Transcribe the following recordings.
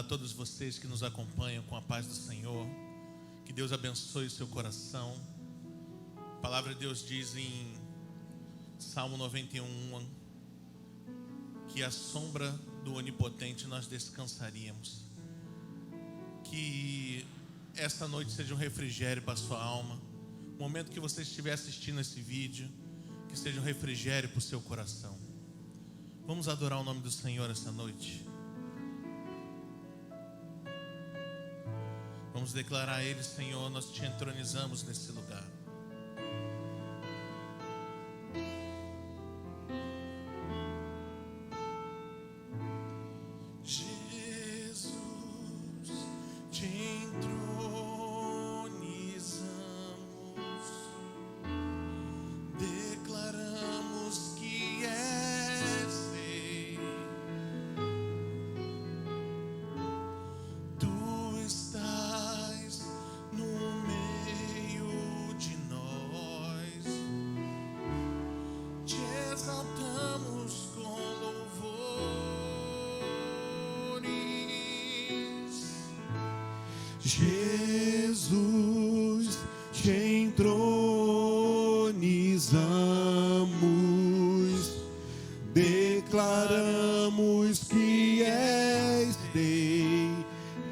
a todos vocês que nos acompanham com a paz do Senhor. Que Deus abençoe o seu coração. A palavra de Deus diz em Salmo 91 que à sombra do Onipotente nós descansaríamos. Que esta noite seja um refrigério para a sua alma. O momento que você estiver assistindo esse vídeo, que seja um refrigério para o seu coração. Vamos adorar o nome do Senhor essa noite. Vamos declarar a Ele: Senhor, nós te entronizamos nesse lugar. Jesus, te entronizamos, declaramos que és Rei. Tu estás no meio de nós, te exaltamos com louvores. Jesus, te entronizamos, declaramos que és Rei,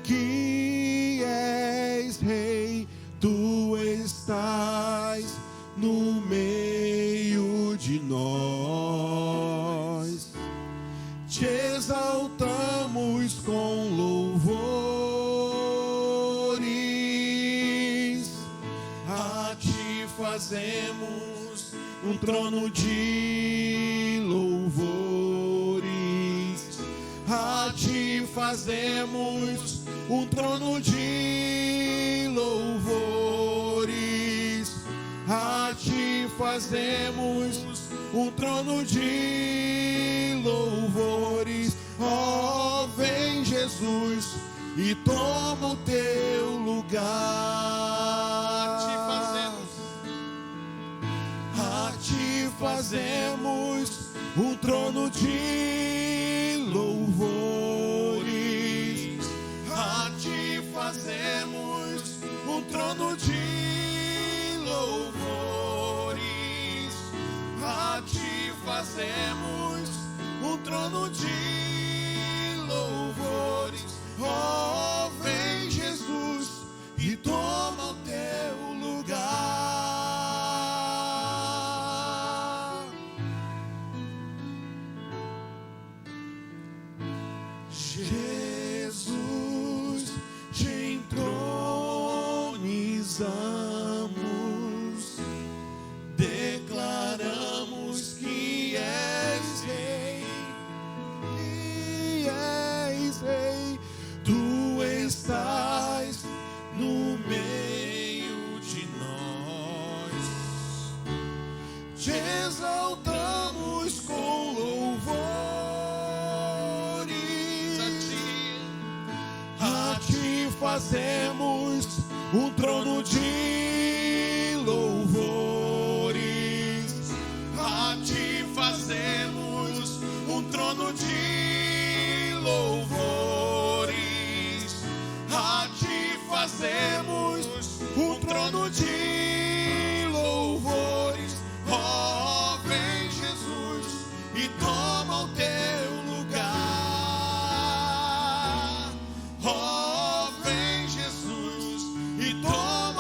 que és Rei. Tu estás no meio de nós, te exaltamos com louvores. A ti fazemos um trono de louvores. A ti fazemos um trono de louvores. A ti fazemos um trono de louvores. Ó, vem Jesus e toma o teu lugar. A ti fazemos um trono de louvores. A ti fazemos um trono de louvores. A ti fazemos um trono de louvores. Oh, vem Jesus e toma o teu lugar. Jesus, te entronizamos, declaramos que és Rei, que és Rei. Tu estás no meio de nós, te exaltamos com louvores. A ti fazemos um trono de louvores. A ti fazemos um trono de louvores. A ti fazemos um trono de louvores. Oh, vem Jesus e toma o teu lugar. Oh, vem Jesus e toma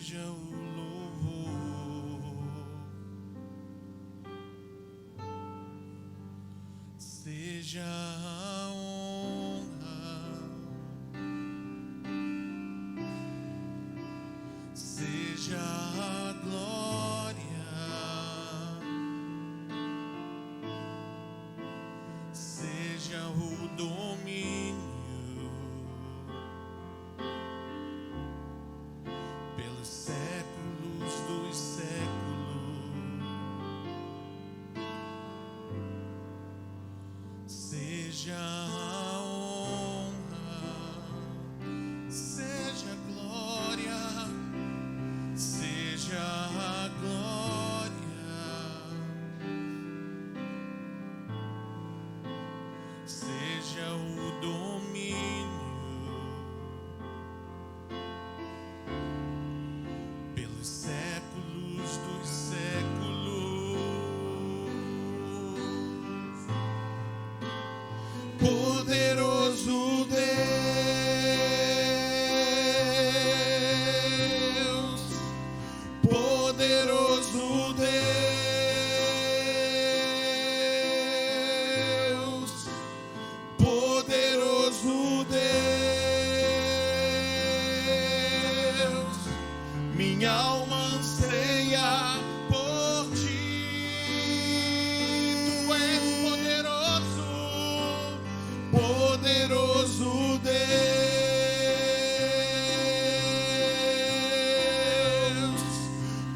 seja o louvor, seja a honra, seja a glória, seja o domínio pelos séculos dos séculos, seja a honra, seja a glória, seja a glória, seja o domínio pelos séculos dos séculos. Poderoso Deus, poderoso Deus, poderoso Deus, minha alma anseia por ti. Tu és poderoso, poderoso Deus,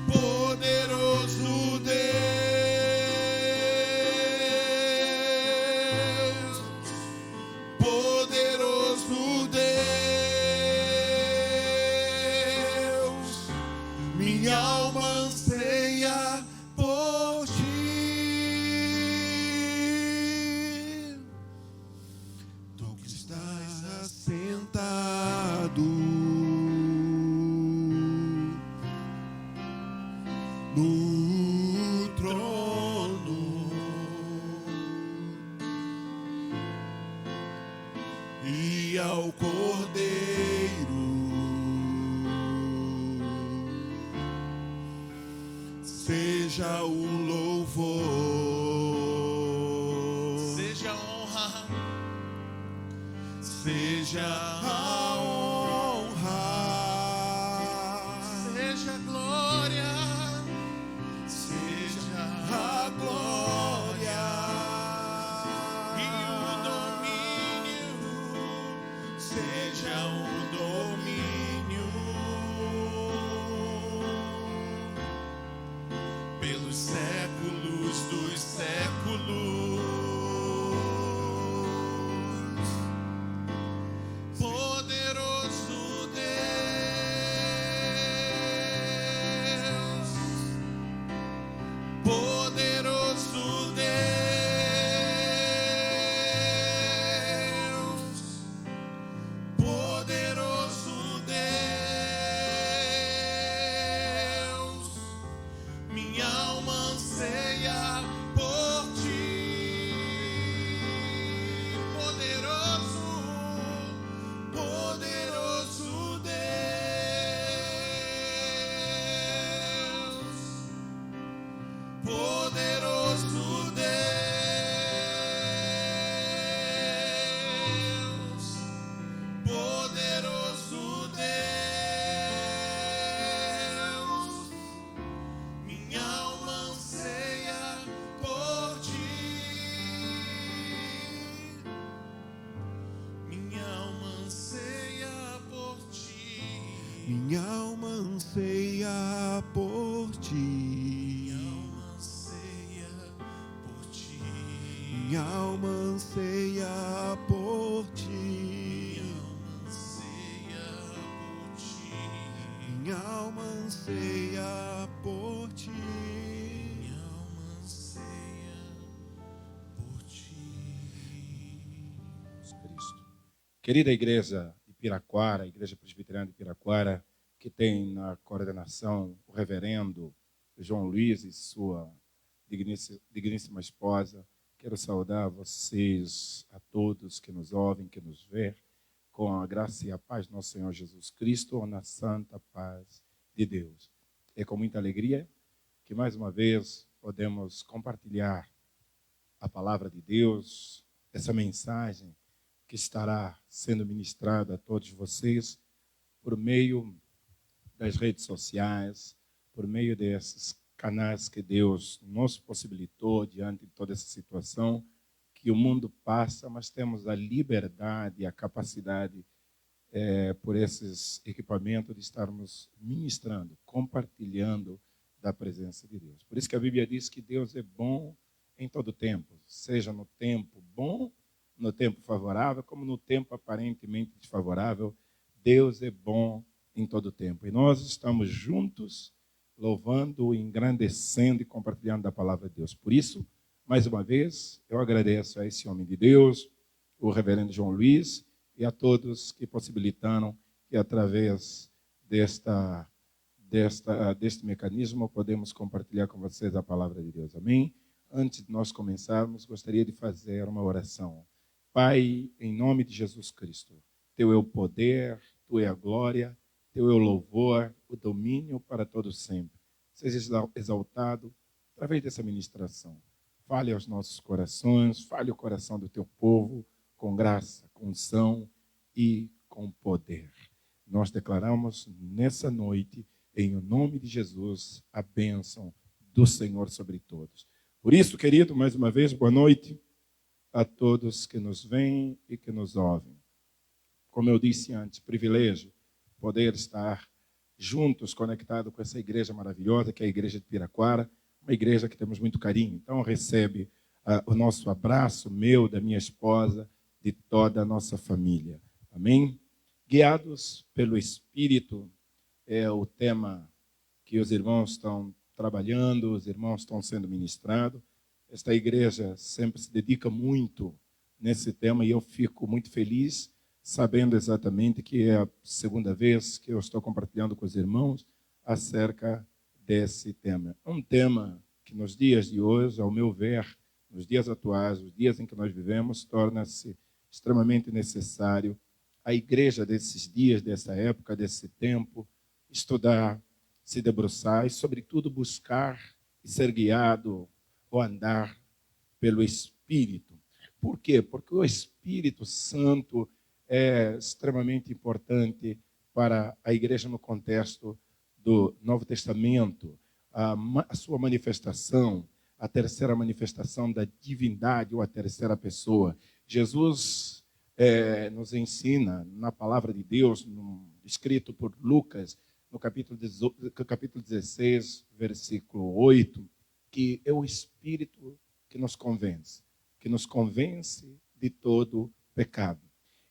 poderoso Deus, poderoso Deus, minha alma anseia por ti. Tu que estás assentado no trono e ao Cordeiro seja o louvor, seja a honra, seja a honra, seja a glória, seja a glória e o domínio, seja o domínio pelos séculos dos séculos. Poderoso Deus, poderoso Deus, poderoso Deus, minha alma anseia por ti. Poderoso, poderoso Deus, poderoso Deus, poderoso Deus, minha alma anseia por ti. Minha alma anseia por ti. Minha alma anseia por ti. Minha alma anseia por ti. Minha alma anseia por ti. Minha alma anseia por ti. Cristo. Querida igreja de Piraquara, Igreja Presbiteriana de Piraquara, que tem na coordenação o reverendo João Luiz e sua digníssima esposa, quero saudar vocês, a todos que nos ouvem, que nos vê, com a graça e a paz do nosso Senhor Jesus Cristo, ou na santa paz de Deus. É com muita alegria que mais uma vez podemos compartilhar a palavra de Deus, essa mensagem que estará sendo ministrada a todos vocês por meio das redes sociais, por meio desses canais que Deus nos possibilitou diante de toda essa situação que o mundo passa, mas temos a liberdade e a capacidade por esses equipamentos de estarmos ministrando, compartilhando da presença de Deus. Por isso que a Bíblia diz que Deus é bom em todo tempo, seja no tempo bom, no tempo favorável, como no tempo aparentemente desfavorável. Deus é bom em todo tempo. E nós estamos juntos, louvando, engrandecendo e compartilhando da palavra de Deus. Por isso, mais uma vez, eu agradeço a esse homem de Deus, o reverendo João Luiz, e a todos que possibilitaram que através deste mecanismo podemos compartilhar com vocês a palavra de Deus. Amém? Antes de nós começarmos, gostaria de fazer uma oração. Pai, em nome de Jesus Cristo, Teu é o poder, Tua é a glória, Teu é o louvor, o domínio para todos sempre. Seja exaltado através dessa ministração. Fale aos nossos corações, fale o coração do Teu povo, com graça, com unção e com poder. Nós declaramos nessa noite, em nome de Jesus, a bênção do Senhor sobre todos. Por isso, querido, mais uma vez, boa noite a todos que nos veem e que nos ouvem. Como eu disse antes, privilégio poder estar juntos, conectado com essa igreja maravilhosa, que é a igreja de Piraquara, uma igreja que temos muito carinho. Então, recebe o nosso abraço, meu, da minha esposa, de toda a nossa família. Amém? Guiados pelo Espírito é o tema que os irmãos estão trabalhando, os irmãos estão sendo ministrados. Esta igreja sempre se dedica muito nesse tema e eu fico muito feliz sabendo exatamente que é a segunda vez que eu estou compartilhando com os irmãos acerca desse tema. É um tema que nos dias de hoje, ao meu ver, nos dias atuais, os dias em que nós vivemos, torna-se extremamente necessário a igreja desses dias, dessa época, desse tempo, estudar, se debruçar e, sobretudo, buscar e ser guiado ou andar pelo Espírito. Por quê? Porque o Espírito Santo é extremamente importante para a igreja no contexto do Novo Testamento. A sua manifestação, a terceira manifestação da divindade ou a terceira pessoa. Jesus nos ensina na palavra de Deus, escrito por Lucas, no capítulo 16, versículo 8, que é o Espírito que nos convence de todo pecado.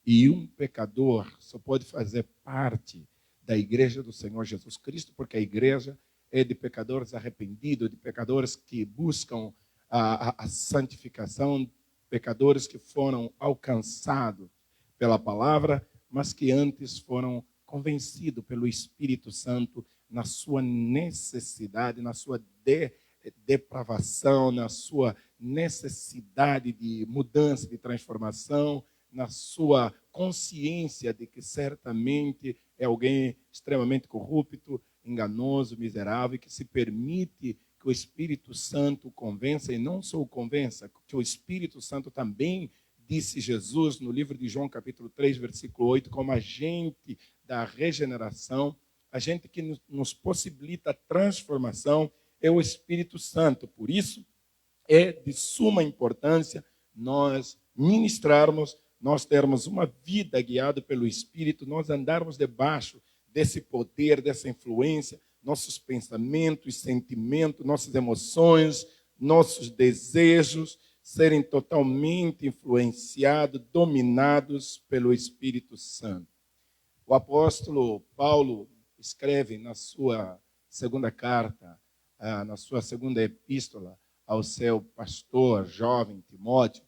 E um pecador só pode fazer parte da igreja do Senhor Jesus Cristo, porque a igreja é de pecadores arrependidos, de pecadores que buscam a santificação, pecadores que foram alcançados pela palavra, mas que antes foram convencidos pelo Espírito Santo na sua necessidade, na sua depravação, na sua necessidade de mudança, de transformação, na sua consciência de que certamente é alguém extremamente corrupto, enganoso, miserável, e que se permite que o Espírito Santo convença, e não só o convença, que o Espírito Santo também, disse Jesus no livro de João, capítulo 3, versículo 8, como agente da regeneração, agente que nos possibilita a transformação, é o Espírito Santo. Por isso, é de suma importância nós ministrarmos, nós termos uma vida guiada pelo Espírito, nós andarmos debaixo desse poder, dessa influência, nossos pensamentos, sentimentos, nossas emoções, nossos desejos serem totalmente influenciados, dominados pelo Espírito Santo. O apóstolo Paulo escreve na sua segunda carta, na sua segunda epístola ao seu pastor jovem Timóteo,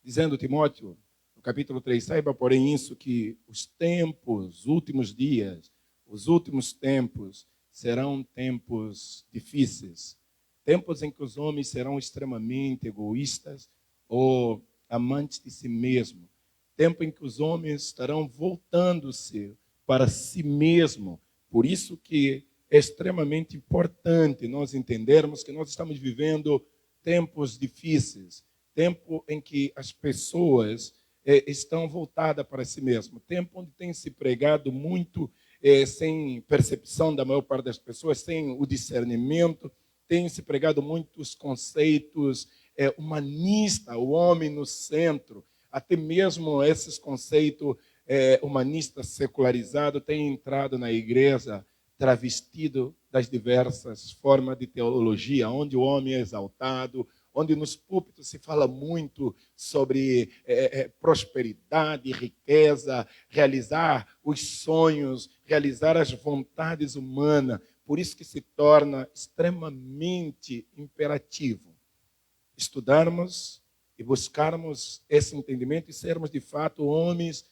dizendo: Timóteo, no capítulo 3, saiba, porém, isso, que os tempos, os últimos dias, os últimos tempos serão tempos difíceis, tempos em que os homens serão extremamente egoístas ou amantes de si mesmo, tempo em que os homens estarão voltando-se para si mesmo. Por isso que é extremamente importante nós entendermos que nós estamos vivendo tempos difíceis, tempo em que as pessoas estão voltadas para si mesmas, tempo onde tem se pregado muito sem percepção da maior parte das pessoas, sem o discernimento, tem se pregado muitos conceitos humanistas, o homem no centro, até mesmo esses conceitos humanistas secularizados têm entrado na igreja travestido das diversas formas de teologia, onde o homem é exaltado, onde nos púlpitos se fala muito sobre prosperidade, riqueza, realizar os sonhos, realizar as vontades humanas. Por isso que se torna extremamente imperativo estudarmos e buscarmos esse entendimento e sermos de fato homens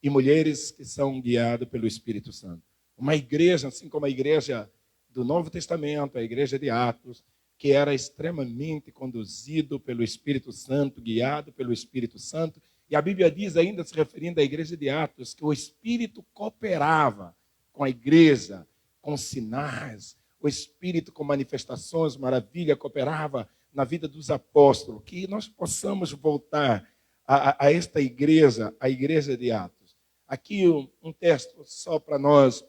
e mulheres que são guiados pelo Espírito Santo. Uma igreja, assim como a igreja do Novo Testamento, a igreja de Atos, que era extremamente conduzido pelo Espírito Santo, guiado pelo Espírito Santo. E a Bíblia diz, ainda se referindo à igreja de Atos, que o Espírito cooperava com a igreja, com sinais, o Espírito com manifestações, maravilha, cooperava na vida dos apóstolos. Que nós possamos voltar a esta igreja, a igreja de Atos. Aqui um texto só para nós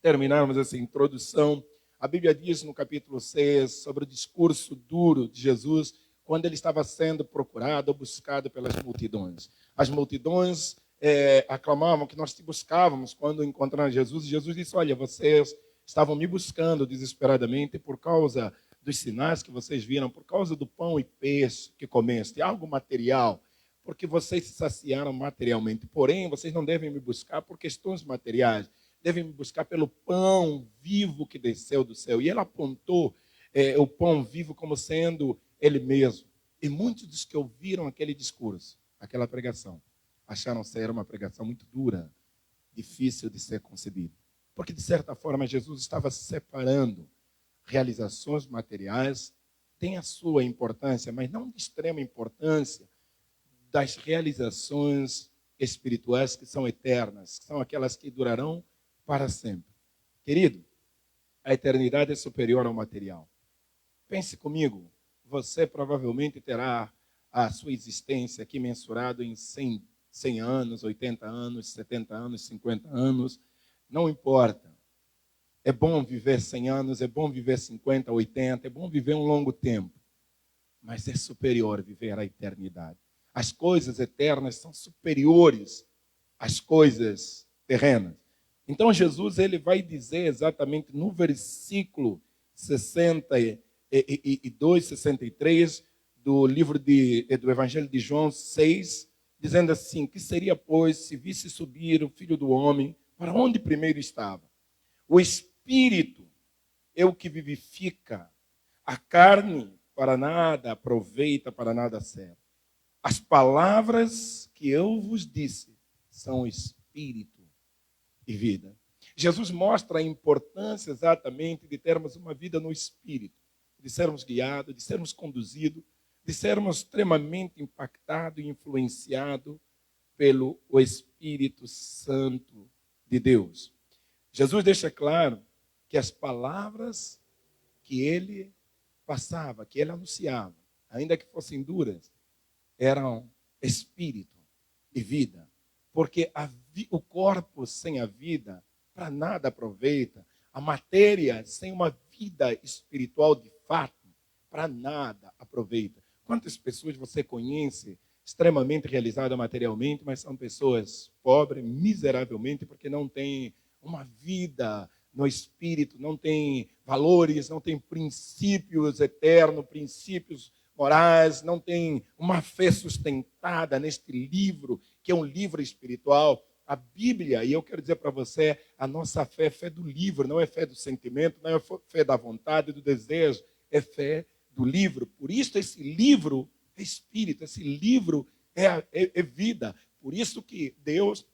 terminarmos essa introdução. A Bíblia diz no capítulo 6 sobre o discurso duro de Jesus, quando ele estava sendo procurado ou buscado pelas multidões. As multidões aclamavam que nós te buscávamos quando encontraram Jesus. E Jesus disse, olha, vocês estavam me buscando desesperadamente por causa dos sinais que vocês viram, por causa do pão e peixe que comeste, algo material, porque vocês se saciaram materialmente. Porém, vocês não devem me buscar por questões materiais, devem me buscar pelo pão vivo que desceu do céu. E ele apontou o pão vivo como sendo ele mesmo. E muitos dos que ouviram aquele discurso, aquela pregação, acharam ser uma pregação muito dura, difícil de ser concebida. Porque, de certa forma, Jesus estava separando realizações materiais, tem a sua importância, mas não de extrema importância, das realizações espirituais que são eternas, que são aquelas que durarão para sempre. Querido, a eternidade é superior ao material. Pense comigo, você provavelmente terá a sua existência aqui mensurado em 100 anos, 80 anos, 70 anos, 50 anos, não importa. É bom viver 100 anos, é bom viver 50, 80, é bom viver um longo tempo. Mas é superior viver a eternidade. As coisas eternas são superiores às coisas terrenas. Então Jesus ele vai dizer exatamente no versículo 62, 63 do livro do Evangelho de João 6, dizendo assim, que seria, pois, se visse subir o Filho do Homem, para onde primeiro estava? O Espírito é o que vivifica, a carne para nada aproveita, para nada serve. As palavras que eu vos disse são Espírito e vida. Jesus mostra a importância exatamente de termos uma vida no Espírito, de sermos guiados, de sermos conduzidos, de sermos extremamente impactados e influenciados pelo Espírito Santo de Deus. Jesus deixa claro que as palavras que ele passava, que ele anunciava, ainda que fossem duras, eram Espírito e vida. Porque o corpo sem a vida para nada aproveita. A matéria sem uma vida espiritual de fato para nada aproveita. Quantas pessoas você conhece extremamente realizadas materialmente, mas são pessoas pobres, miseravelmente, porque não têm uma vida no espírito, não têm valores, não têm princípios eternos, princípios morais, não têm uma fé sustentada neste livro, que é um livro espiritual. A Bíblia, e eu quero dizer para você, a nossa fé é fé do livro, não é fé do sentimento, não é fé da vontade, do desejo, é fé do livro. Por isso esse livro é espírito, esse livro é vida. Por isso que Deus,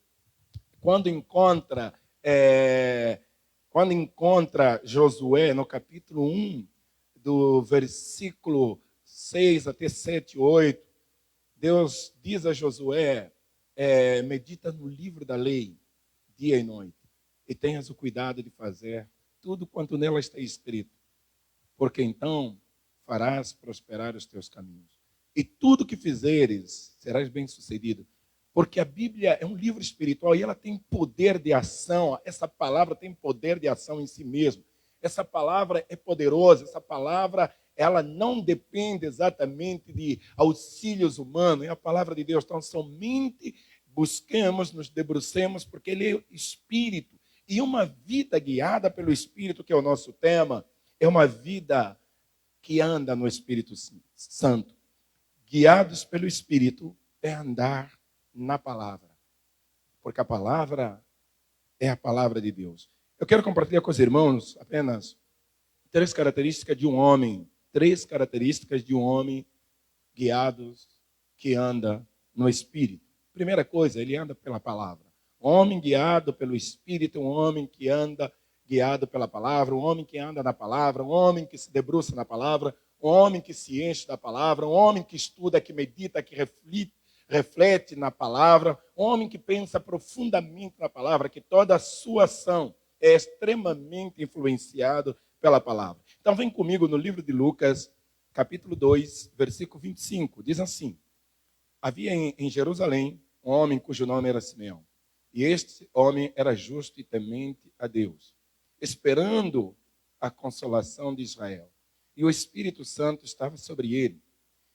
quando encontra Josué, no capítulo 1, do versículo 6 até 7, 8, Deus diz a Josué, medita no livro da lei, dia e noite, e tenhas o cuidado de fazer tudo quanto nela está escrito, porque então farás prosperar os teus caminhos. E tudo que fizeres, serás bem-sucedido. Porque a Bíblia é um livro espiritual e ela tem poder de ação. Essa palavra tem poder de ação em si mesma. Essa palavra é poderosa, essa palavra ela não depende exatamente de auxílios humanos, é a palavra de Deus. Então, somente busquemos, nos debrucemos, porque Ele é Espírito. E uma vida guiada pelo Espírito, que é o nosso tema, é uma vida que anda no Espírito Santo. Guiados pelo Espírito é andar na palavra, porque a palavra é a palavra de Deus. Eu quero compartilhar com os irmãos apenas 3 características de um homem, 3 características de um homem guiados que anda no Espírito. Primeira coisa, ele anda pela palavra. Um homem guiado pelo Espírito, um homem que anda guiado pela palavra, um homem que anda na palavra, um homem que se debruça na palavra, um homem que se enche da palavra, um homem que estuda, que medita, que reflete na palavra, um homem que pensa profundamente na palavra, que toda a sua ação é extremamente influenciado pela palavra. Então vem comigo no livro de Lucas, capítulo 2, versículo 25. Diz assim: havia em Jerusalém um homem cujo nome era Simeão. E este homem era justo e temente a Deus, esperando a consolação de Israel. E o Espírito Santo estava sobre ele.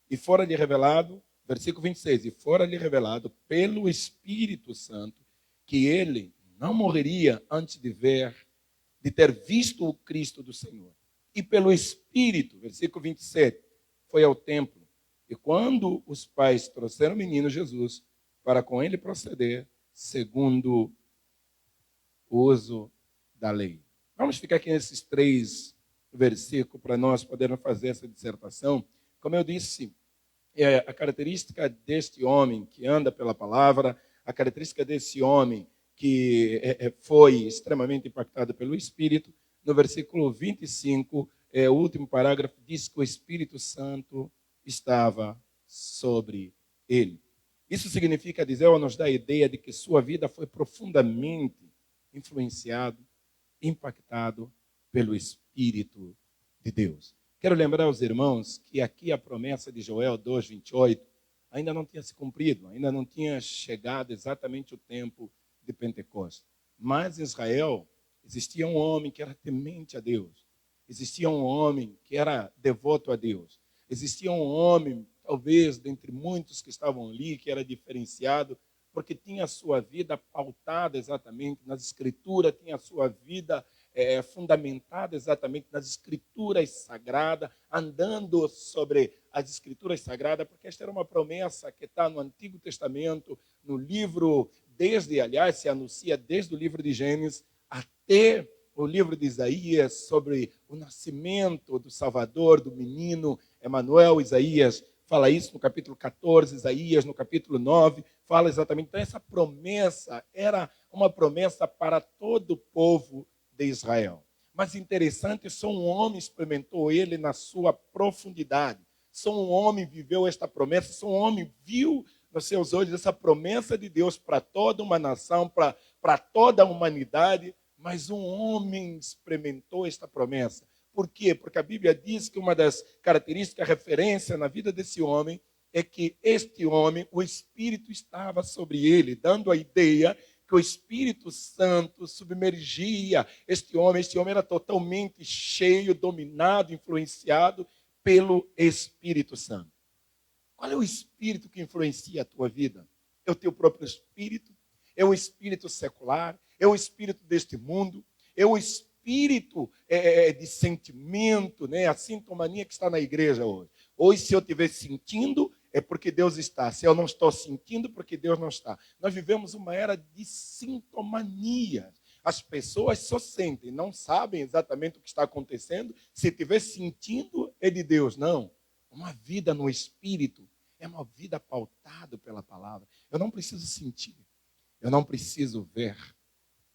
E fora-lhe revelado, versículo 26, e fora-lhe revelado pelo Espírito Santo que ele não morreria antes de ter visto o Cristo do Senhor. E pelo Espírito, versículo 27, foi ao templo. E quando os pais trouxeram o menino Jesus para com ele proceder segundo o uso da lei. Vamos ficar aqui nesses 3 versículos para nós podermos fazer essa dissertação. Como eu disse, a característica deste homem que anda pela palavra, a característica desse homem que foi extremamente impactado pelo Espírito, no versículo 25, o último parágrafo, diz que o Espírito Santo estava sobre ele. Isso significa dizer, ou nos dá a ideia de que sua vida foi profundamente influenciado, impactado pelo Espírito de Deus. Quero lembrar aos irmãos que aqui a promessa de Joel 2:28 ainda não tinha se cumprido, ainda não tinha chegado exatamente o tempo de Pentecostes. Mas em Israel existia um homem que era temente a Deus. Existia um homem que era devoto a Deus. Existia um homem, talvez, dentre muitos que estavam ali, que era diferenciado, porque tinha a sua vida pautada exatamente nas Escrituras, tinha a sua vida fundamentada exatamente nas Escrituras Sagradas, andando sobre as Escrituras Sagradas, porque esta era uma promessa que está no Antigo Testamento, no livro, aliás, se anuncia desde o livro de Gênesis até o livro de Isaías, sobre o nascimento do Salvador, do menino Emanuel. Isaías fala isso no capítulo 14, Isaías no capítulo 9, fala exatamente. Então essa promessa era uma promessa para todo o povo de Israel. Mas interessante, só um homem experimentou ele na sua profundidade. Só um homem viveu esta promessa, só um homem viu nos seus olhos essa promessa de Deus para toda uma nação, para toda a humanidade, mas um homem experimentou esta promessa. Por quê? Porque a Bíblia diz que uma das características, referência na vida desse homem, é que este homem, o Espírito estava sobre ele, dando a ideia que o Espírito Santo submergia este homem. Este homem era totalmente cheio, dominado, influenciado pelo Espírito Santo. Qual é o Espírito que influencia a tua vida? É o teu próprio Espírito? É o Espírito secular? É o Espírito deste mundo? É o Espírito de sentimento, né? A sintomania que está na igreja hoje. Hoje, se eu estiver sentindo, é porque Deus está. Se eu não estou sentindo, porque Deus não está. Nós vivemos uma era de sintomania. As pessoas só sentem, não sabem exatamente o que está acontecendo. Se estiver sentindo, é de Deus. Não. Uma vida no Espírito é uma vida pautada pela palavra. Eu não preciso sentir. Eu não preciso ver.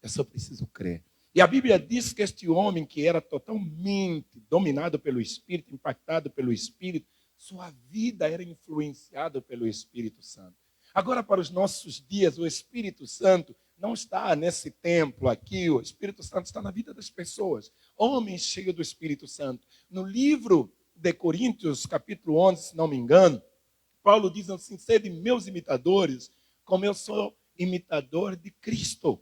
Eu só preciso crer. E a Bíblia diz que este homem que era totalmente dominado pelo Espírito, impactado pelo Espírito, sua vida era influenciada pelo Espírito Santo. Agora, para os nossos dias, o Espírito Santo não está nesse templo aqui, o Espírito Santo está na vida das pessoas. Homens cheios do Espírito Santo. No livro de Coríntios, capítulo 11, se não me engano, Paulo diz assim: sede meus imitadores, como eu sou imitador de Cristo.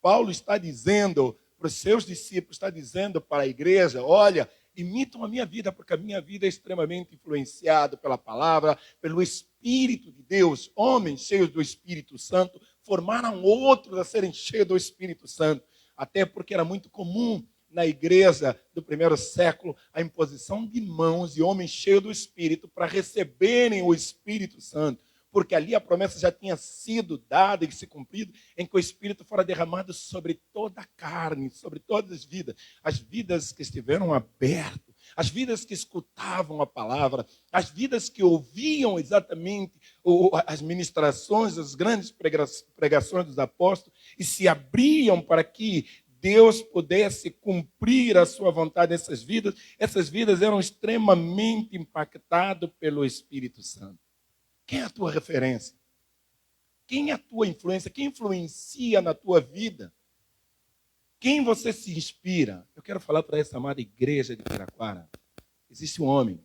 Paulo está dizendo para os seus discípulos, está dizendo para a igreja: olha, imitam a minha vida, porque a minha vida é extremamente influenciada pela palavra, pelo Espírito de Deus. Homens cheios do Espírito Santo formaram outros a serem cheios do Espírito Santo, até porque era muito comum na igreja do primeiro século a imposição de mãos de homens cheios do Espírito para receberem o Espírito Santo, porque ali a promessa já tinha sido dada e se cumprido, em que o Espírito fora derramado sobre toda a carne, sobre todas as vidas que estiveram abertas, as vidas que escutavam a palavra, as vidas que ouviam exatamente as ministrações, as grandes pregações dos apóstolos, e se abriam para que Deus pudesse cumprir a sua vontade nessas vidas. Essas vidas eram extremamente impactadas pelo Espírito Santo. Quem é a tua referência? Quem é a tua influência? Quem influencia na tua vida? Quem você se inspira? Eu quero falar para essa amada igreja de Piraquara. Existe um homem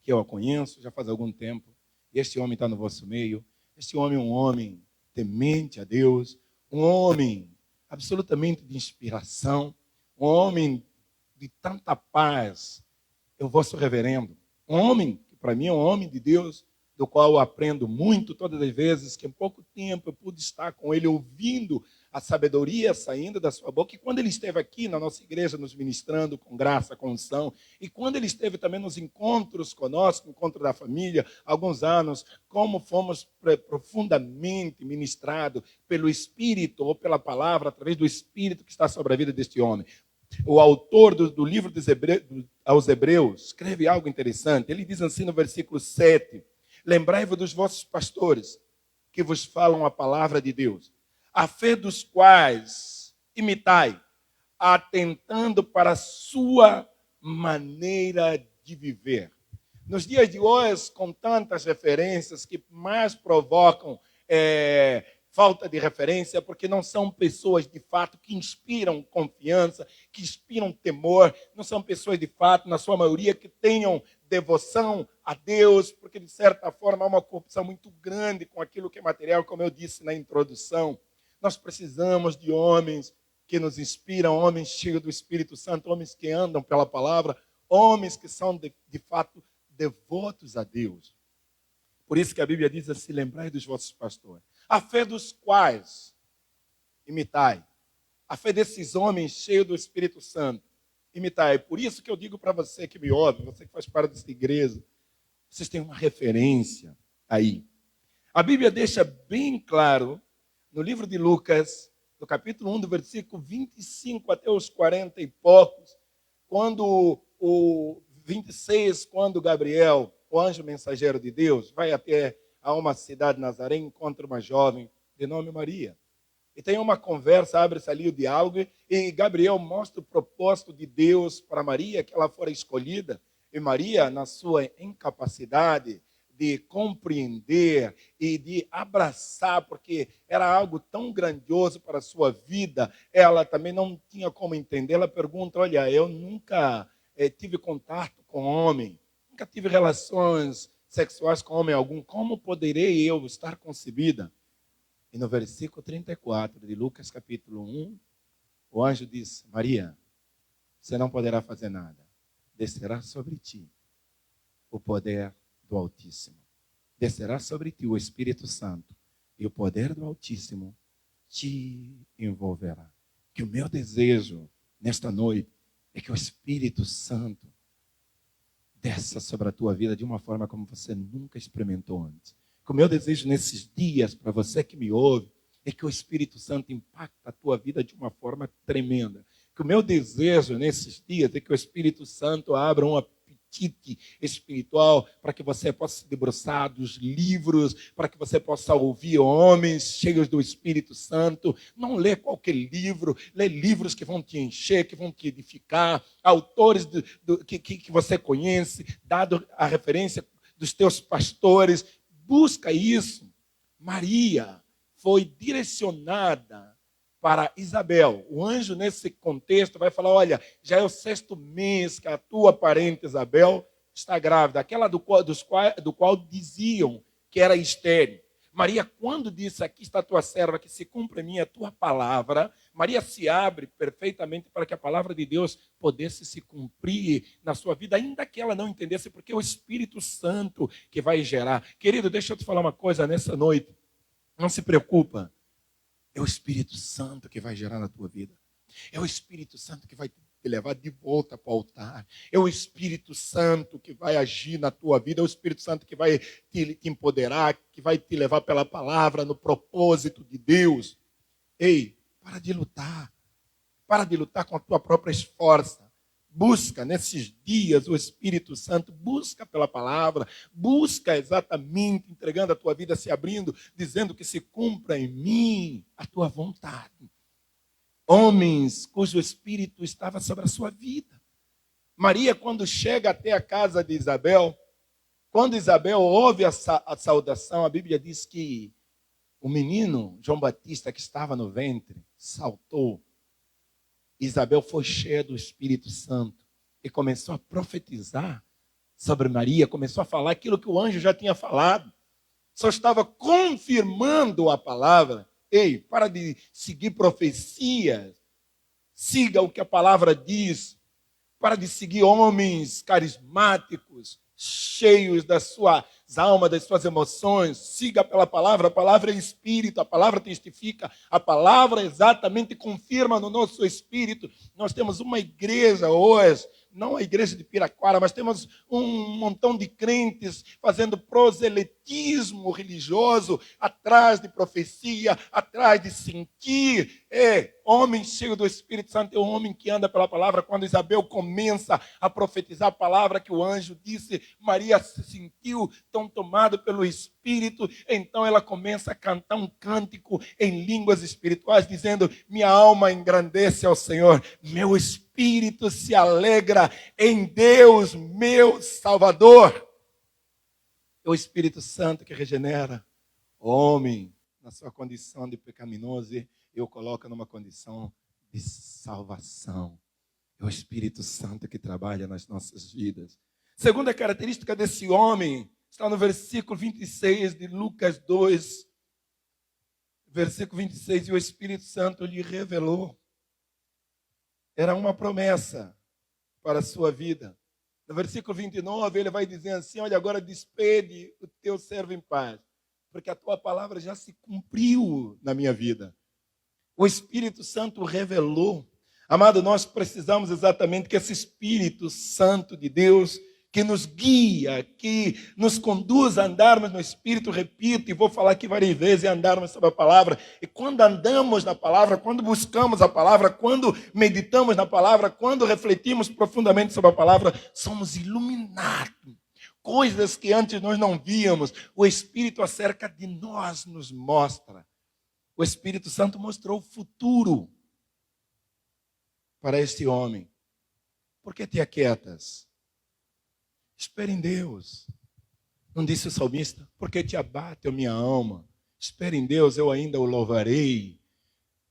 que eu conheço já faz algum tempo. E este homem está no vosso meio. Este homem é um homem temente a Deus. Um homem absolutamente de inspiração. Um homem de tanta paz. É o vosso reverendo. Um homem que para mim é um homem de Deus, do qual eu aprendo muito todas as vezes que em pouco tempo eu pude estar com ele ouvindo a sabedoria saindo da sua boca. E quando ele esteve aqui na nossa igreja nos ministrando com graça, com unção, e quando ele esteve também nos encontros conosco, encontro da família, há alguns anos, como fomos profundamente ministrados pelo Espírito ou pela palavra, através do Espírito que está sobre a vida deste homem. O autor do livro aos Hebreus escreve algo interessante. Ele diz assim no versículo 7, lembrai-vos dos vossos pastores, que vos falam a palavra de Deus, a fé dos quais imitai, atentando para a sua maneira de viver. Nos dias de hoje, com tantas referências que mais provocam falta de referência, porque não são pessoas de fato que inspiram confiança, que inspiram temor, não são pessoas de fato, na sua maioria, que tenham devoção a Deus, porque de certa forma há uma corrupção muito grande com aquilo que é material, como eu disse na introdução. Nós precisamos de homens que nos inspiram, homens cheios do Espírito Santo, homens que andam pela palavra, homens que são de fato devotos a Deus. Por isso que a Bíblia diz assim: lembrai dos vossos pastores, a fé dos quais imitai, a fé desses homens cheios do Espírito Santo, imitai. Por isso que eu digo para você que me ouve, você que faz parte dessa igreja, vocês têm uma referência aí. A Bíblia deixa bem claro, no livro de Lucas, no capítulo 1, do versículo 25 até os 40 e poucos, quando o 26, quando Gabriel, o anjo mensageiro de Deus, vai até a uma cidade de Nazaré, encontra uma jovem de nome Maria. E tem uma conversa, abre-se ali o diálogo, e Gabriel mostra o propósito de Deus para Maria, que ela fora escolhida. E Maria, na sua incapacidade de compreender e de abraçar, porque era algo tão grandioso para a sua vida, ela também não tinha como entender. Ela pergunta: olha, eu nunca tive contato com homem, nunca tive relações sexuais com homem algum, como poderei eu estar concebida? E no versículo 34 de Lucas capítulo 1, o anjo diz: Maria, você não poderá fazer nada, descerá sobre ti o poder do Altíssimo. Descerá sobre ti o Espírito Santo, e o poder do Altíssimo te envolverá. Que o meu desejo nesta noite é que o Espírito Santo desça sobre a tua vida de uma forma como você nunca experimentou antes. Que o meu desejo nesses dias, para você que me ouve, é que o Espírito Santo impacte a tua vida de uma forma tremenda. Que o meu desejo nesses dias é que o Espírito Santo abra um apetite espiritual para que você possa se debruçar dos livros, para que você possa ouvir homens cheios do Espírito Santo. Não lê qualquer livro, lê livros que vão te encher, que vão te edificar, autores que você conhece, dado a referência dos teus pastores. Busca isso. Maria foi direcionada para Isabel. O anjo, nesse contexto, vai falar, olha, já é o 6º mês que a tua parente Isabel está grávida, aquela do qual diziam que era estéril. Maria, quando disse, aqui está a tua serva, que se cumpra em mim a tua palavra, Maria se abre perfeitamente para que a palavra de Deus pudesse se cumprir na sua vida, ainda que ela não entendesse, porque é o Espírito Santo que vai gerar. Querido, deixa eu te falar uma coisa nessa noite. Não se preocupa. É o Espírito Santo que vai gerar na tua vida. É o Espírito Santo que vai te levar de volta para o altar. É o Espírito Santo que vai agir na tua vida. É o Espírito Santo que vai te empoderar, que vai te levar pela palavra, no propósito de Deus. Ei, para de lutar. Para de lutar com a tua própria força. Busca nesses dias o Espírito Santo, busca pela palavra, busca exatamente entregando a tua vida, se abrindo, dizendo que se cumpra em mim a tua vontade. Homens cujo Espírito estava sobre a sua vida. Maria, quando chega até a casa de Isabel, quando Isabel ouve a saudação, a Bíblia diz que o menino, João Batista, que estava no ventre, saltou. Isabel foi cheia do Espírito Santo e começou a profetizar sobre Maria, começou a falar aquilo que o anjo já tinha falado. Só estava confirmando a palavra. Ei, para de seguir profecias, siga o que a palavra diz. Para de seguir homens carismáticos, cheios das suas almas, das suas emoções. Siga pela palavra, a palavra é espírito, a palavra testifica, a palavra exatamente confirma no nosso espírito. Nós temos uma igreja hoje, não a igreja de Piraquara, mas temos um montão de crentes fazendo proselitismo religioso, atrás de profecia, atrás de sentir. Homem cheio do Espírito Santo é um homem que anda pela palavra. Quando Isabel começa a profetizar a palavra que o anjo disse, Maria se sentiu tão tomada pelo Espírito, então ela começa a cantar um cântico em línguas espirituais, dizendo, minha alma engrandece ao Senhor, meu espírito se alegra em Deus, meu Salvador. É o Espírito Santo que regenera o homem na sua condição de pecaminoso e o coloca numa condição de salvação. É o Espírito Santo que trabalha nas nossas vidas. Segunda característica desse homem está no versículo 26 de Lucas 2. Versículo 26, e o Espírito Santo lhe revelou. Era uma promessa para a sua vida. No versículo 29, ele vai dizendo assim, olha, agora despede o teu servo em paz, porque a tua palavra já se cumpriu na minha vida. O Espírito Santo revelou. Amado, nós precisamos exatamente que esse Espírito Santo de Deus, que nos guia, que nos conduz a andarmos no Espírito, repito, e vou falar aqui várias vezes, andarmos sobre a palavra. E quando andamos na palavra, quando buscamos a palavra, quando meditamos na palavra, quando refletimos profundamente sobre a palavra, somos iluminados. Coisas que antes nós não víamos, o Espírito acerca de nós nos mostra. O Espírito Santo mostrou o futuro para este homem. Por que te aquietas? Espere em Deus. Não disse o salmista? Porque te abate a minha alma. Espere em Deus, eu ainda o louvarei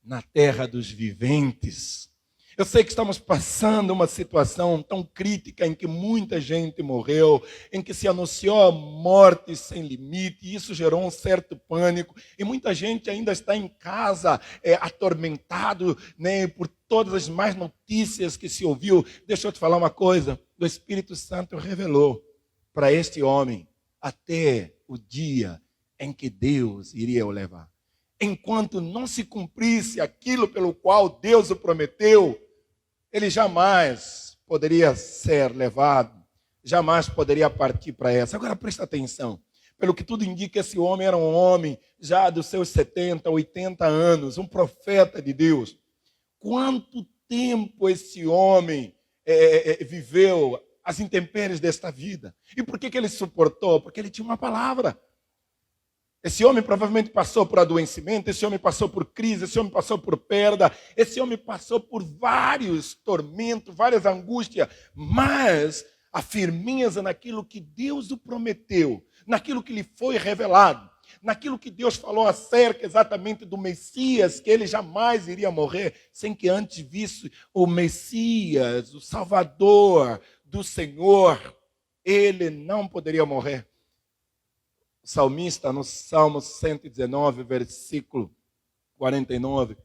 na terra dos viventes. Eu sei que estamos passando uma situação tão crítica em que muita gente morreu, em que se anunciou a morte sem limite, e isso gerou um certo pânico, e muita gente ainda está em casa atormentado, né, por todas as más notícias que se ouviu. Deixa eu te falar uma coisa, o Espírito Santo revelou para este homem até o dia em que Deus iria o levar. Enquanto não se cumprisse aquilo pelo qual Deus o prometeu, ele jamais poderia ser levado, jamais poderia partir para essa. Agora presta atenção, pelo que tudo indica, esse homem era um homem já dos seus 70, 80 anos, um profeta de Deus. Quanto tempo esse homem viveu as intempéries desta vida? E por que ele suportou? Porque ele tinha uma palavra. Esse homem provavelmente passou por adoecimento, esse homem passou por crise, esse homem passou por perda, esse homem passou por vários tormentos, várias angústias, mas a firmeza naquilo que Deus o prometeu, naquilo que lhe foi revelado, naquilo que Deus falou acerca exatamente do Messias, que ele jamais iria morrer sem que antes visse o Messias, o Salvador do Senhor. Ele não poderia morrer. O salmista, no Salmo 119, versículo 49,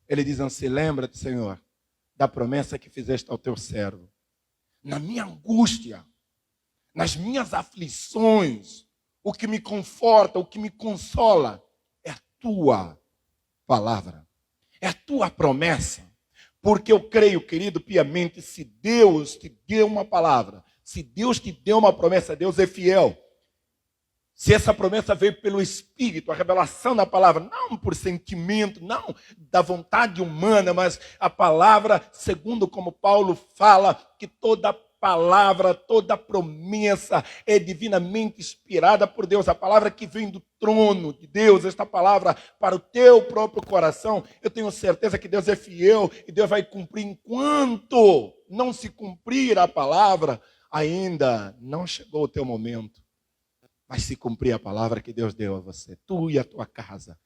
ele diz assim: lembra-te, Senhor, da promessa que fizeste ao teu servo. Na minha angústia, nas minhas aflições, o que me conforta, o que me consola, é a tua palavra, é a tua promessa. Porque eu creio, querido, piamente, se Deus te deu uma palavra, se Deus te deu uma promessa, Deus é fiel. Se essa promessa veio pelo Espírito, a revelação da palavra, não por sentimento, não da vontade humana, mas a palavra, segundo como Paulo fala, que toda palavra, toda promessa é divinamente inspirada por Deus. A palavra que vem do trono de Deus, esta palavra para o teu próprio coração, eu tenho certeza que Deus é fiel e Deus vai cumprir. Enquanto não se cumprir a palavra, ainda não chegou o teu momento. Vai se cumprir a palavra que Deus deu a você. Tu e a tua casa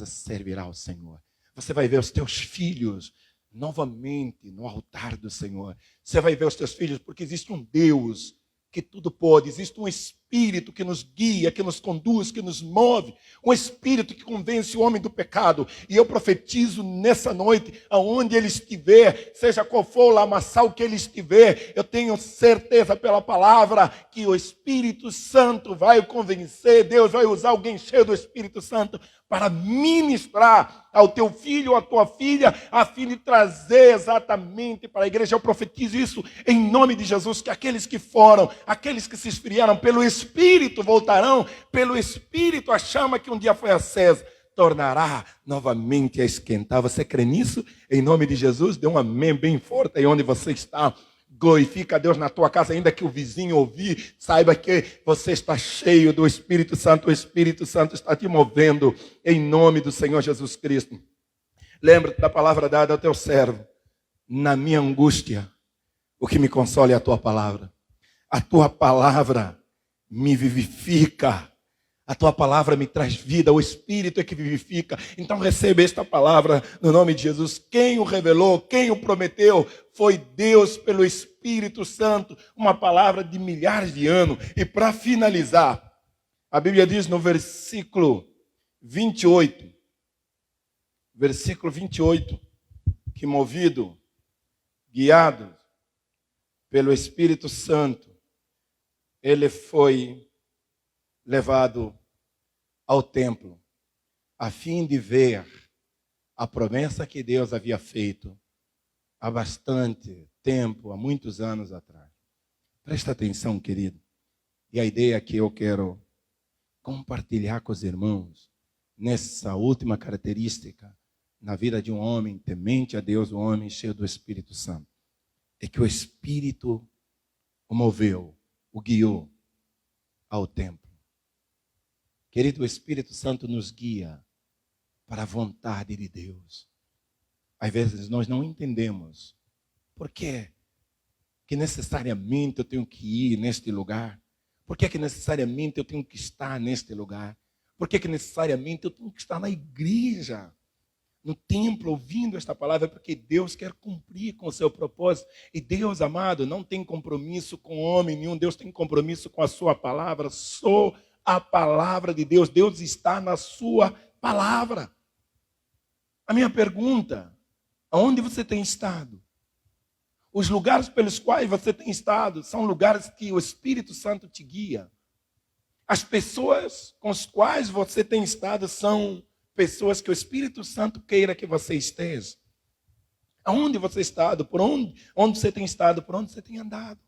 servirá ao Senhor. Você vai ver os teus filhos novamente no altar do Senhor. Você vai ver os teus filhos, porque existe um Deus que tudo pode. Existe um Espírito que nos guia, que nos conduz, que nos move. Um Espírito que convence o homem do pecado. E eu profetizo nessa noite, aonde ele estiver, seja qual for o lamaçal que ele estiver, eu tenho certeza pela palavra que o Espírito Santo vai o convencer. Deus vai usar alguém cheio do Espírito Santo para ministrar ao teu filho ou à tua filha, a fim de trazer exatamente para a igreja. Eu profetizo isso em nome de Jesus, que aqueles que foram, aqueles que se esfriaram pelo Espírito voltarão, pelo Espírito a chama que um dia foi acesa tornará novamente a esquentar. Você crê nisso? Em nome de Jesus, dê um amém bem forte aí onde você está. Glorifica a Deus na tua casa, ainda que o vizinho ouvir, saiba que você está cheio do Espírito Santo. O Espírito Santo está te movendo em nome do Senhor Jesus Cristo. Lembra-te da palavra dada ao teu servo. Na minha angústia, o que me consola é a tua palavra. A tua palavra me vivifica. A tua palavra me traz vida, o Espírito é que vivifica. Então receba esta palavra no nome de Jesus. Quem o revelou, quem o prometeu, foi Deus pelo Espírito Santo. Uma palavra de milhares de anos. E para finalizar, a Bíblia diz no versículo 28, que movido, guiado pelo Espírito Santo, ele foi levado ao templo, a fim de ver a promessa que Deus havia feito há bastante tempo, há muitos anos atrás. Presta atenção, querido. E a ideia que eu quero compartilhar com os irmãos, nessa última característica, na vida de um homem temente a Deus, um homem cheio do Espírito Santo, é que o Espírito o moveu, o guiou ao templo. Querido, o Espírito Santo nos guia para a vontade de Deus. Às vezes nós não entendemos por que necessariamente eu tenho que ir neste lugar. Por que necessariamente eu tenho que estar neste lugar. Por que necessariamente eu tenho que estar na igreja, no templo, ouvindo esta palavra, porque Deus quer cumprir com o seu propósito. E Deus, amado, não tem compromisso com homem nenhum. Deus tem compromisso com a sua palavra. Sou a palavra de Deus. Deus está na sua palavra. A minha pergunta, aonde você tem estado? Os lugares pelos quais você tem estado são lugares que o Espírito Santo te guia. As pessoas com as quais você tem estado são pessoas que o Espírito Santo queira que você esteja. Aonde você tem estado? Por onde você tem estado? Por onde você tem andado?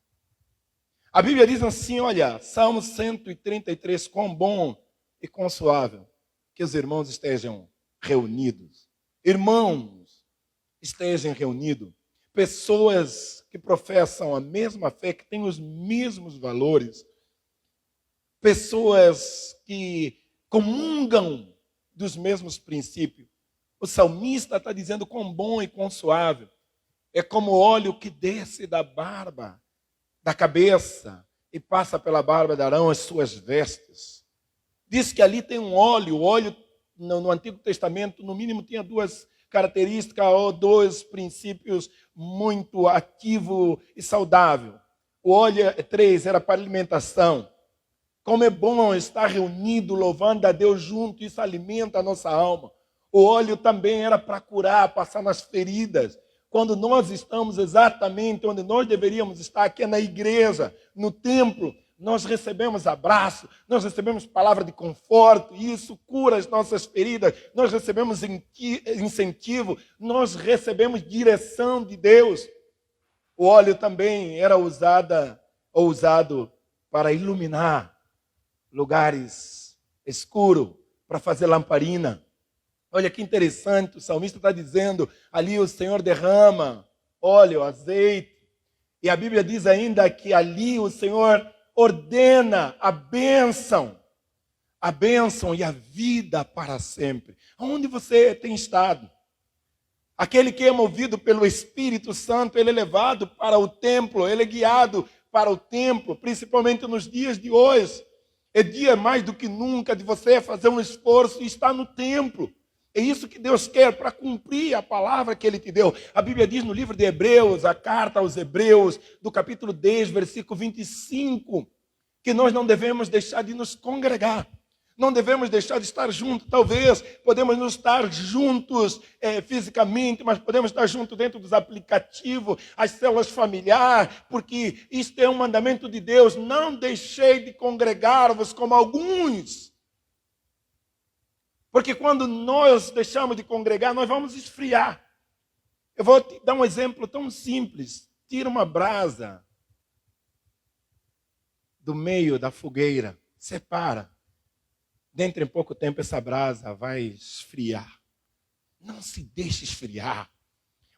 A Bíblia diz assim, olha, Salmo 133, quão bom e quão suave que os irmãos estejam reunidos. Irmãos, estejam reunidos. Pessoas que professam a mesma fé, que têm os mesmos valores. Pessoas que comungam dos mesmos princípios. O salmista está dizendo quão bom e quão suave. É como o óleo que desce da barba, da cabeça, e passa pela barba de Arão as suas vestes. Diz que ali tem um óleo. O óleo no Antigo Testamento, no mínimo, tinha duas características ou dois princípios muito ativo e saudável. O óleo 3 era para alimentação. Como é bom estar reunido, louvando a Deus junto, isso alimenta a nossa alma. O óleo também era para curar, passar nas feridas. Quando nós estamos exatamente onde nós deveríamos estar, que é na igreja, no templo, nós recebemos abraço, nós recebemos palavra de conforto, e isso cura as nossas feridas, nós recebemos incentivo, nós recebemos direção de Deus. O óleo também era usado para iluminar lugares escuros, para fazer lamparina. Olha que interessante, o salmista está dizendo, ali o Senhor derrama óleo, azeite, e a Bíblia diz ainda que ali o Senhor ordena a bênção e a vida para sempre. Onde você tem estado? Aquele que é movido pelo Espírito Santo, ele é levado para o templo, ele é guiado para o templo, principalmente nos dias de hoje. É dia mais do que nunca de você fazer um esforço e estar no templo. É isso que Deus quer para cumprir a palavra que Ele te deu. A Bíblia diz no livro de Hebreus, a carta aos Hebreus, do capítulo 10, versículo 25, que nós não devemos deixar de nos congregar. Não devemos deixar de estar juntos. Talvez podemos não estar juntos fisicamente, mas podemos estar juntos dentro dos aplicativos, as células familiares, porque isto é um mandamento de Deus. Não deixei de congregar-vos como alguns. Porque quando nós deixamos de congregar, nós vamos esfriar. Eu vou te dar um exemplo tão simples. Tira uma brasa do meio da fogueira, separa. Dentro de pouco tempo essa brasa vai esfriar. Não se deixe esfriar.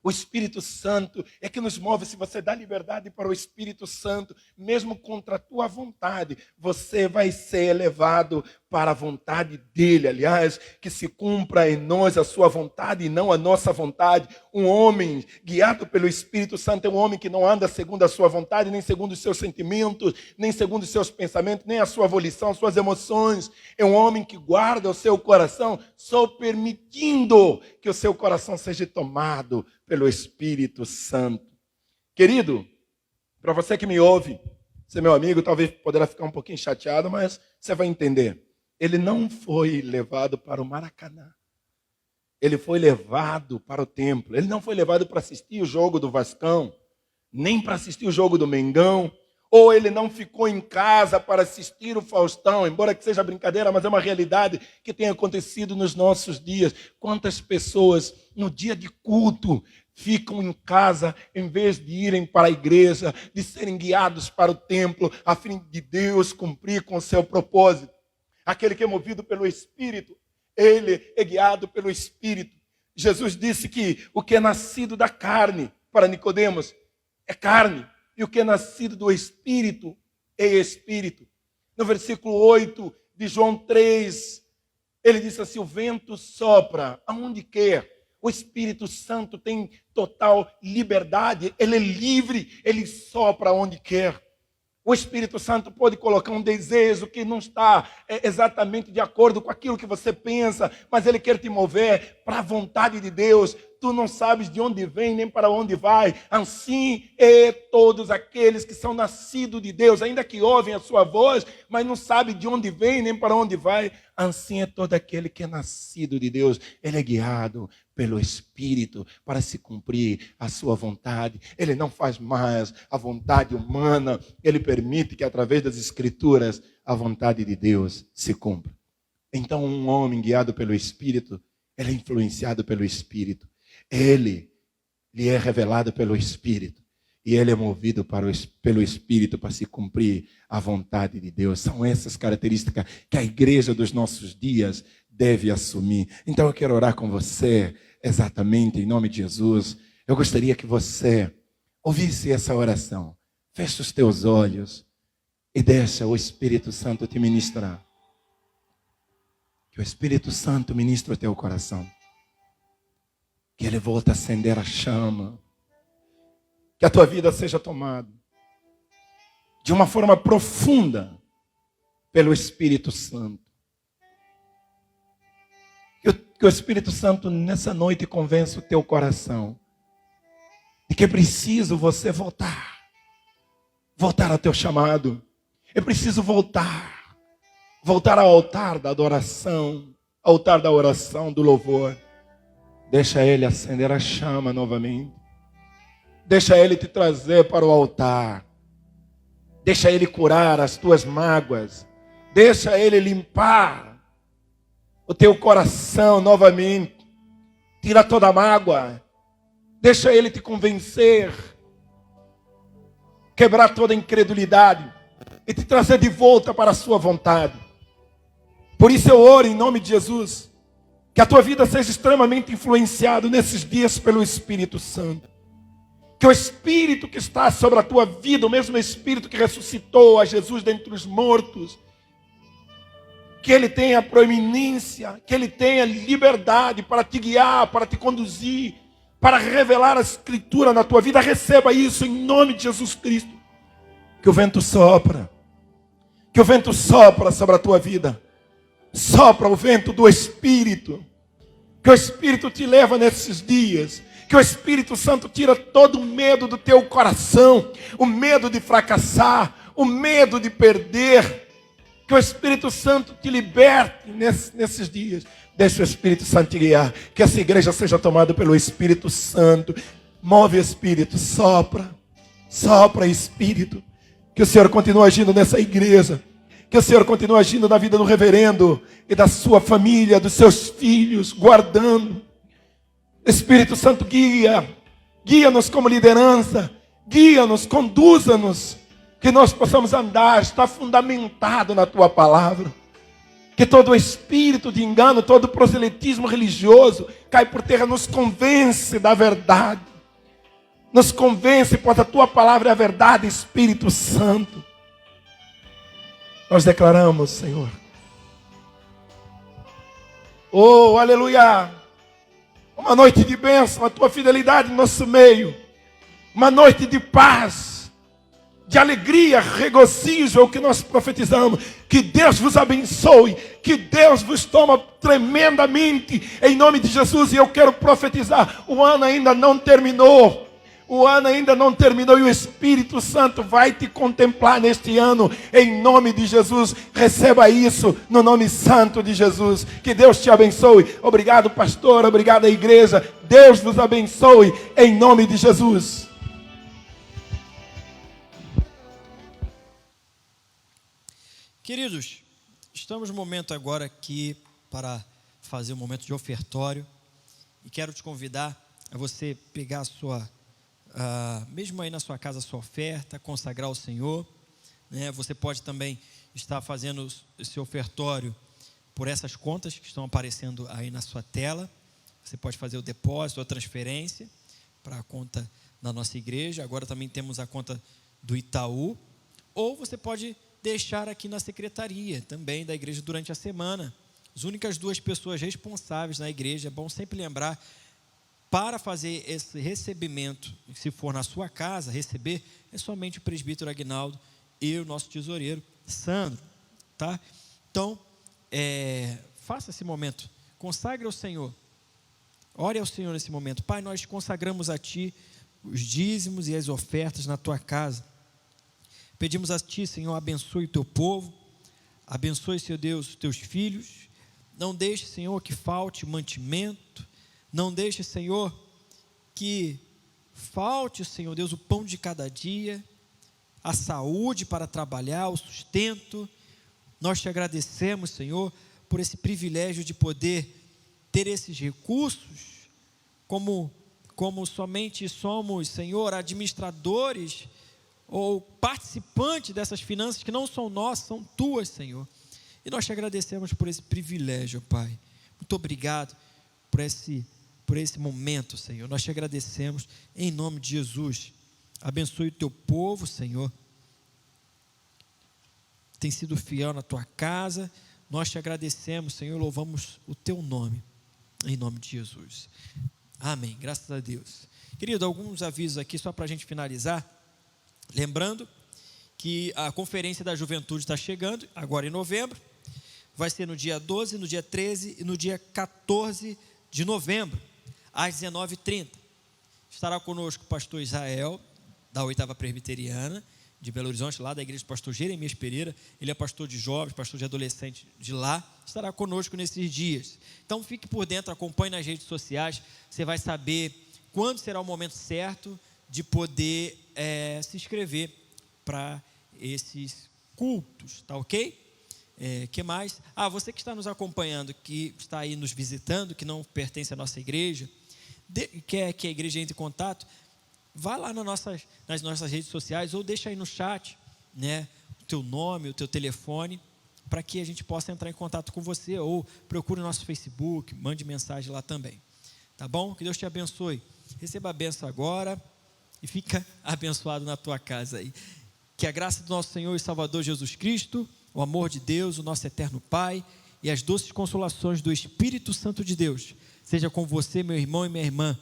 O Espírito Santo é que nos move. Se você dá liberdade para o Espírito Santo, mesmo contra a tua vontade, você vai ser elevado para a vontade dele. Aliás, que se cumpra em nós a sua vontade e não a nossa vontade. Um homem guiado pelo Espírito Santo é um homem que não anda segundo a sua vontade, nem segundo os seus sentimentos, nem segundo os seus pensamentos, nem a sua volição, suas emoções. É um homem que guarda o seu coração, só permitindo que o seu coração seja tomado pelo Espírito Santo. Querido, para você que me ouve, você é meu amigo, talvez poderá ficar um pouquinho chateado, mas você vai entender. Ele não foi levado para o Maracanã. Ele foi levado para o templo. Ele não foi levado para assistir o jogo do Vascão, nem para assistir o jogo do Mengão, ou ele não ficou em casa para assistir o Faustão, embora que seja brincadeira, mas é uma realidade que tem acontecido nos nossos dias. Quantas pessoas no dia de culto ficam em casa em vez de irem para a igreja, de serem guiados para o templo, a fim de Deus cumprir com o seu propósito. Aquele que é movido pelo Espírito, ele é guiado pelo Espírito. Jesus disse que o que é nascido da carne, para Nicodemos, é carne, e o que é nascido do Espírito é Espírito. No versículo 8 de João 3, ele disse assim, o vento sopra aonde quer. O Espírito Santo tem total liberdade, ele é livre, ele sopra onde quer. O Espírito Santo pode colocar um desejo que não está exatamente de acordo com aquilo que você pensa, mas ele quer te mover para a vontade de Deus. Tu não sabes de onde vem nem para onde vai. Assim é todos aqueles que são nascidos de Deus, ainda que ouvem a sua voz, mas não sabem de onde vem nem para onde vai. Assim é todo aquele que é nascido de Deus. Ele é guiado pelo Espírito para se cumprir a sua vontade. Ele não faz mais a vontade humana. Ele permite que através das Escrituras a vontade de Deus se cumpra. Então um homem guiado pelo Espírito, ele é influenciado pelo Espírito. Ele lhe é revelado pelo Espírito. E ele é movido pelo Espírito para se cumprir a vontade de Deus. São essas características que a igreja dos nossos dias deve assumir. Então eu quero orar com você, exatamente em nome de Jesus. Eu gostaria que você ouvisse essa oração. Feche os teus olhos e deixa o Espírito Santo te ministrar. Que o Espírito Santo ministre o teu coração. Que ele volte a acender a chama. Que a tua vida seja tomada de uma forma profunda pelo Espírito Santo. Que o Espírito Santo nessa noite convença o teu coração de que é preciso você voltar ao teu chamado. É preciso voltar ao altar da adoração, altar da oração, do louvor. Deixa Ele acender a chama novamente. Deixa Ele te trazer para o altar. Deixa Ele curar as tuas mágoas. Deixa Ele limpar o teu coração novamente. Tira toda a mágoa. Deixa Ele te convencer. Quebrar toda a incredulidade. E te trazer de volta para a sua vontade. Por isso eu oro em nome de Jesus. Que a tua vida seja extremamente influenciada nesses dias pelo Espírito Santo. Que o Espírito que está sobre a tua vida, o mesmo Espírito que ressuscitou a Jesus dentre os mortos, que Ele tenha proeminência, que Ele tenha liberdade para te guiar, para te conduzir, para revelar a Escritura na tua vida. Receba isso em nome de Jesus Cristo. Que o vento sopra. Que o vento sopra sobre a tua vida. Sopra o vento do Espírito. Que o Espírito te leva nesses dias. Que o Espírito Santo tira todo o medo do teu coração. O medo de fracassar. O medo de perder. Que o Espírito Santo te liberte nesses dias. Deixa o Espírito Santo te guiar. Que essa igreja seja tomada pelo Espírito Santo. Move, Espírito. Sopra. Sopra, Espírito. Que o Senhor continue agindo nessa igreja. Que o Senhor continue agindo na vida do reverendo e da sua família, dos seus filhos, guardando. Espírito Santo, guia-nos como liderança, guia-nos, conduza-nos, que nós possamos andar, estar fundamentado na tua palavra. Que todo espírito de engano, todo proselitismo religioso cai por terra, nos convence da verdade. Nos convence, pois a tua palavra é a verdade, Espírito Santo. Nós declaramos, Senhor. Oh, aleluia. Uma noite de bênção, a tua fidelidade no nosso meio. Uma noite de paz, de alegria, regozijo é o que nós profetizamos. Que Deus vos abençoe. Que Deus vos toma tremendamente. Em nome de Jesus. E eu quero profetizar. O ano ainda não terminou. O ano ainda não terminou e o Espírito Santo vai te contemplar neste ano, em nome de Jesus. Receba isso no nome santo de Jesus. Que Deus te abençoe. Obrigado, pastor. Obrigado, igreja. Deus vos abençoe em nome de Jesus. Queridos, estamos no momento agora aqui para fazer um momento de ofertório. E quero te convidar a você pegar a sua... mesmo aí na sua casa, a sua oferta, consagrar ao Senhor, né? Você pode também estar fazendo esse ofertório por essas contas que estão aparecendo aí na sua tela. Você pode fazer o depósito, a transferência para a conta da nossa igreja. Agora também temos a conta do Itaú. Ou você pode deixar aqui na secretaria também da igreja durante a semana. As únicas duas pessoas responsáveis na igreja, é bom sempre lembrar, para fazer esse recebimento, se for na sua casa, receber, é somente o presbítero Aguinaldo e o nosso tesoureiro, Sandro, tá? Então, faça esse momento, consagre ao Senhor, ore ao Senhor nesse momento. Pai, nós consagramos a Ti os dízimos e as ofertas na Tua casa. Pedimos a Ti, Senhor, abençoe o Teu povo, abençoe, Senhor Deus, os Teus filhos, não deixe, Senhor, que falte mantimento. Não deixe, Senhor, que falte, Senhor Deus, o pão de cada dia, a saúde para trabalhar, o sustento. Nós te agradecemos, Senhor, por esse privilégio de poder ter esses recursos, como somente somos, Senhor, administradores ou participantes dessas finanças que não são nossas, são tuas, Senhor. E nós te agradecemos por esse privilégio, Pai. Muito obrigado por esse momento, Senhor. Nós te agradecemos em nome de Jesus. Abençoe o teu povo, Senhor. Tem sido fiel na tua casa. Nós te agradecemos, Senhor. Louvamos o teu nome, em nome de Jesus. Amém. Graças a Deus. Querido, alguns avisos aqui só para a gente finalizar. Lembrando que a Conferência da Juventude está chegando, agora em novembro. vai ser no dia 12, no dia 13 e no dia 14 de novembro, às 19h30. Estará conosco o pastor Israel, da 8ª Presbiteriana, de Belo Horizonte, lá da igreja do pastor Jeremias Pereira. Ele é pastor de jovens, pastor de adolescentes de lá. Estará conosco nesses dias. Então fique por dentro, acompanhe nas redes sociais. Você vai saber quando será o momento certo de poder se inscrever para esses cultos, tá ok? Que mais? Você que está nos acompanhando, que está aí nos visitando, que não pertence à nossa igreja, quer que a igreja entre em contato, vá lá nas nossas redes sociais ou deixa aí no chat, né, o teu nome, o teu telefone, para que a gente possa entrar em contato com você, ou procure o nosso Facebook, mande mensagem lá também, tá bom? Que Deus te abençoe. Receba a bênção agora e fica abençoado na tua casa aí. Que a graça do nosso Senhor e Salvador Jesus Cristo, o amor de Deus, o nosso eterno Pai e as doces consolações do Espírito Santo de Deus seja com você, meu irmão e minha irmã,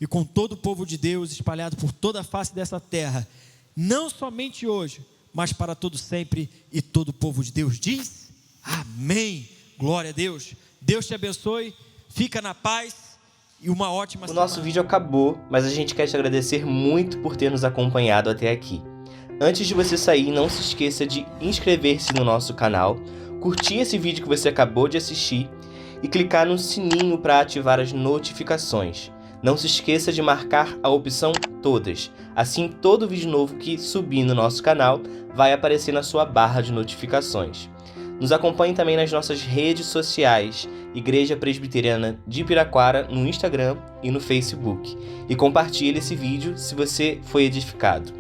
e com todo o povo de Deus espalhado por toda a face dessa terra, não somente hoje, mas para todo sempre. E todo o povo de Deus diz amém. Glória a Deus. Deus te abençoe, fica na paz e uma ótima semana. O nosso vídeo acabou, mas a gente quer te agradecer muito por ter nos acompanhado até aqui. Antes de você sair, não se esqueça de inscrever-se no nosso canal, curtir esse vídeo que você acabou de assistir e clicar no sininho para ativar as notificações. Não se esqueça de marcar a opção todas, assim todo vídeo novo que subir no nosso canal vai aparecer na sua barra de notificações. Nos acompanhe também nas nossas redes sociais, Igreja Presbiteriana de Piraquara, no Instagram e no Facebook. E compartilhe esse vídeo se você foi edificado.